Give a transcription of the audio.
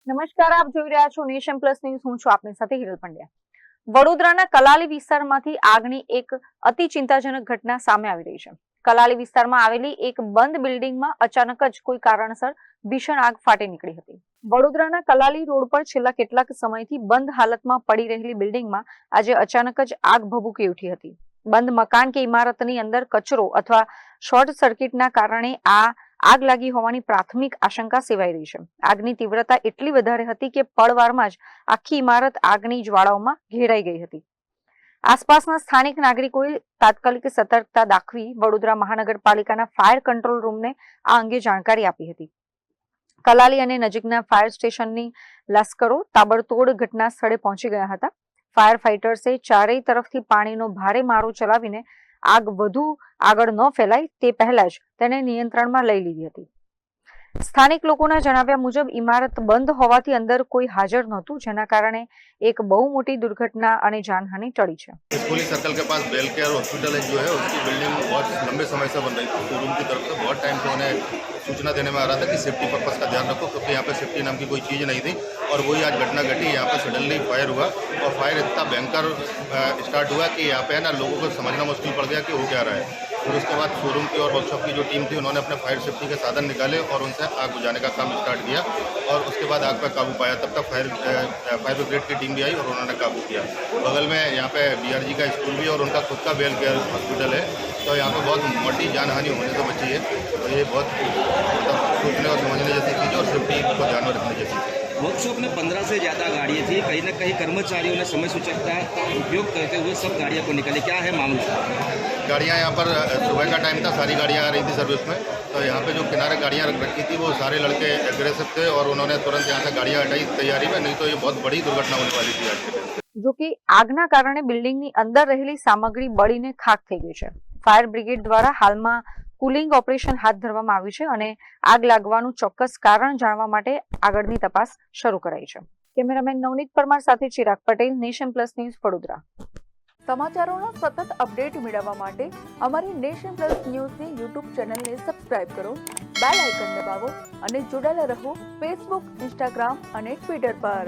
નમસ્કાર, આપ જોઈ રહ્યા છો નેશન પ્લસ ન્યૂઝ. હું છું આપની સાથે હિરલ પંડ્યા. વડોદરાના કલાલી વિસ્તારમાંથી આગની એક અતિ ચિંતાજનક ઘટના સામે આવી રહી છે. કલાલી વિસ્તારમાં આવેલી એક બંધ બિલ્ડિંગમાં અચાનક જ કોઈ કારણસર ભીષણ આગ ફાટી નીકળી હતી. વડોદરાના કલાલી રોડ પર છેલ્લા કેટલાક સમયથી બંધ હાલતમાં પડી રહેલી બિલ્ડિંગમાં આજે અચાનક જ આગ ભભૂકી ઉઠી હતી. બંધ મકાન કે ઇમારતની અંદર કચરો અથવા શોર્ટ સર્કિટના કારણે આ આગ લાગી હોવાની પ્રાથમિક આશંકા સેવાઈ રહી છે. આગની તીવ્રતા એટલી વધારે હતી કે પળવારમાં જ આખી ઇમારત આગની જ્વાળાઓમાં ઘેરાઈ ગઈ હતી. આસપાસના સ્થાનિક નાગરિકોએ તાત્કાલિક સતર્કતા દાખવી વડોદરા મહાનગરપાલિકાના ફાયર કંટ્રોલ રૂમને આ અંગે જાણકારી આપી હતી. કલાલી અને નજીકના ફાયર સ્ટેશનની લશ્કરો તાબડતોડ ઘટના સ્થળે પહોંચી ગયા હતા. ફાયર ફાઇટર્સે ચારેય તરફથી પાણીનો ભારે મારો ચલાવીને આગ વધુ આગળ ન ફેલાય તે પહેલા જ તેને નિયંત્રણમાં લઈ લીધી હતી. સ્થાનિક લોકોના જણાવ્યા મુજબ ઇમારત બંધ હોવાથી અંદર કોઈ હાજર નહોતું, જેના કારણે एक बहु मोटी दुर्घटना અને जानहानि टली है. पुलिस सर्कल के पास बेल केयर हॉस्पिटल जो है उसकी बिल्डिंग बहुत लंबे समय से बन रही थी. शोरूम की तरफ से बहुत टाइम से उन्हें सूचना देने में आ रहा था कि सेफ्टी पर्पस का ध्यान रखो, क्योंकि यहाँ पे सेफ्टी नाम की कोई चीज़ नहीं थी. और वही आज घटना घटी. यहाँ पे सडनली फायर हुआ और फायर इतना भयंकर स्टार्ट हुआ कि यहाँ पे ना लोगों को समझना मुश्किल पड़ गया कि हो क्या रहा है. फिर उसके बाद शोरूम की और वर्कशॉप की जो टीम थी उन्होंने अपने फायर सेफ्टी के साधन निकाले और उनसे आग बुझाने का काम स्टार्ट किया और उसके बाद आग पर काबू पाया. तब तक फायर ब्रिगेड की टीम भी आई और उन्होंने काबू किया. बगल में यहाँ पे BRG का स्कूल भी और उनका खुद का बेल केयर हॉस्पिटल है, तो यहाँ पे बहुत मोटी जानहानि होने से बची है. तो ये बहुत सोचने और समझने जैसी चीज़ है और सेफ्टी को ध्यान में रखने जैसी चीज़. वर्कशॉप में 15 से ज़्यादा गाड़ियाँ थी. कहीं न कहीं कर्मचारियों ने समय सूचकता उपयोग करते हुए सब गाड़ियाँ को निकाले. क्या है मामला? गाड़ियाँ यहाँ पर सुबह का टाइम था, सारी गाड़ियाँ आ रही थी सर्विस में. तो यहाँ पे जो किनारे गाड़ियाँ रखी थी वो सारे लड़के एग्रेसिव थे और उन्होंने तुरंत यहाँ से गाड़ियाँ हटाई तैयारी में, नहीं तो ये बहुत बड़ी दुर्घटना होने वाली थी आज के दिन. जो कि આગના કારણે બિલ્ડિંગની અંદર રહેલી સામગ્રી બળીને ખાખ થઈ ગઈ છે. ફાયર બ્રિગેડ દ્વારા હાલમાં કુલિંગ ઓપરેશન હાથ ધરવામાં આવ્યું છે અને આગ લાગવાનું ચોક્કસ કારણ જાણવા માટે આગળની તપાસ શરૂ કરાઈ છે. કેમેરામેન નવનીત પરમાર સાથે Chirag Patel, nation plus news, Vadodara. સમાચારોના સતત અપડેટ મેળવવા માટે અમારી નેશન પ્લસ ન્યૂઝની યુટ્યુબ ચેનલને સબસ્ક્રાઇબ કરો, બેલ આઇકન દબાવો અને જોડાયેલા રહો ફેસબુક, ઇન્સ્ટાગ્રામ અને ટ્વિટર પર.